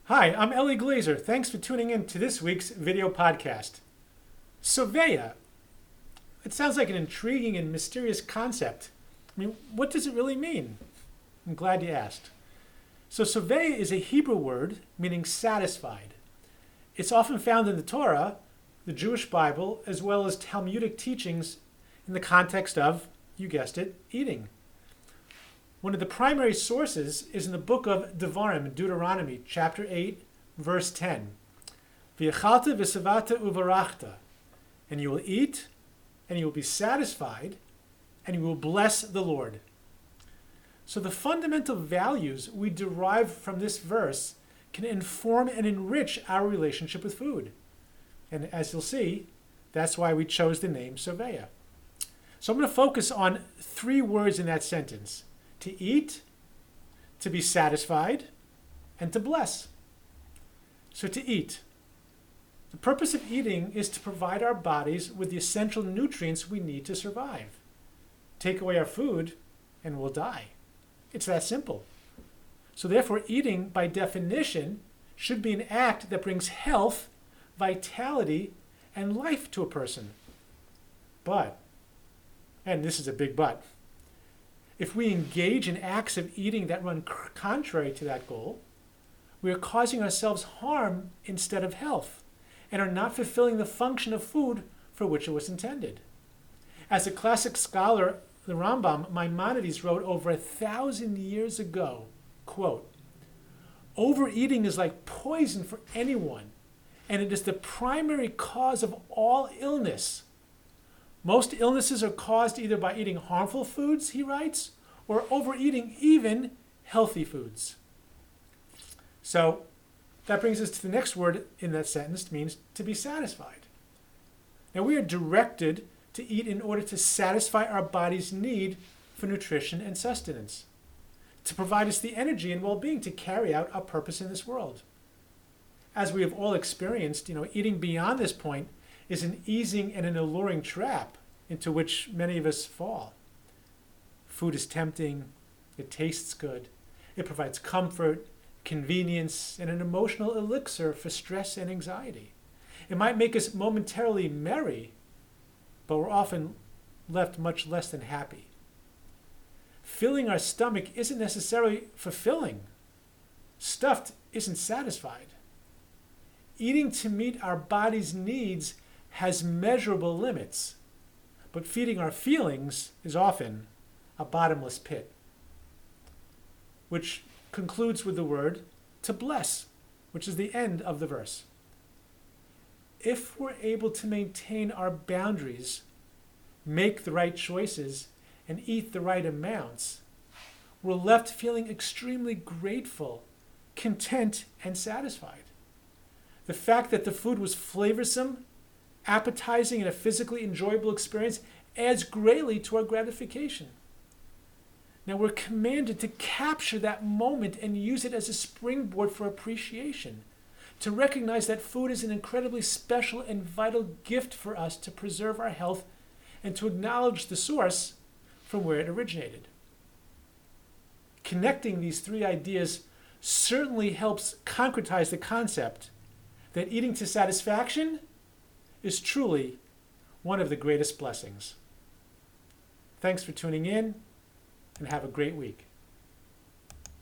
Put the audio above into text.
Hi, I'm Ellie Glazer. Thanks for tuning in to this week's video podcast. Soveya. It sounds like an intriguing and mysterious concept. What does it really mean? I'm glad you asked. So Soveya is a Hebrew word meaning satisfied. It's often found in the Torah, the Jewish Bible, as well as Talmudic teachings in the context of, you guessed it, eating. One of the primary sources is in the book of Devarim, Deuteronomy, chapter 8, verse 10. V'yachalta v'savata uvarachta, and you will eat, and you will be satisfied, and you will bless the Lord. So the fundamental values we derive from this verse can inform and enrich our relationship with food. And as you'll see, that's why we chose the name Soveya. So I'm going to focus on three words in that sentence: to eat, to be satisfied, and to bless. So to eat. The purpose of eating is to provide our bodies with the essential nutrients we need to survive. Take away our food, and we'll die. It's that simple. So therefore, eating, by definition, should be an act that brings health, vitality, and life to a person. But, and this is a big but, if we engage in acts of eating that run contrary to that goal, we are causing ourselves harm instead of health, and are not fulfilling the function of food for which it was intended. As a classic scholar, the Rambam, Maimonides, wrote over 1,000 years ago, quote, "Overeating is like poison for anyone, and it is the primary cause of all illness. Most illnesses are caused either by eating harmful foods," he writes, or overeating even healthy foods. So that brings us to the next word in that sentence, means to be satisfied. Now we are directed to eat in order to satisfy our body's need for nutrition and sustenance, to provide us the energy and well-being to carry out our purpose in this world. As we have all experienced, eating beyond this point is an easing and an alluring trap into which many of us fall. Food is tempting, it tastes good, it provides comfort, convenience, and an emotional elixir for stress and anxiety. It might make us momentarily merry, but we're often left much less than happy. Filling our stomach isn't necessarily fulfilling. Stuffed isn't satisfied. Eating to meet our body's needs has measurable limits, but feeding our feelings is often a bottomless pit. Which concludes with the word to bless, which is the end of the verse. If we're able to maintain our boundaries, make the right choices, and eat the right amounts, we're left feeling extremely grateful, content, and satisfied. The fact that the food was flavorsome, appetizing, and a physically enjoyable experience adds greatly to our gratification. Now we're commanded to capture that moment and use it as a springboard for appreciation, to recognize that food is an incredibly special and vital gift for us to preserve our health and to acknowledge the source from where it originated. Connecting these three ideas certainly helps concretize the concept that eating to satisfaction is truly one of the greatest blessings. Thanks for tuning in, and have a great week.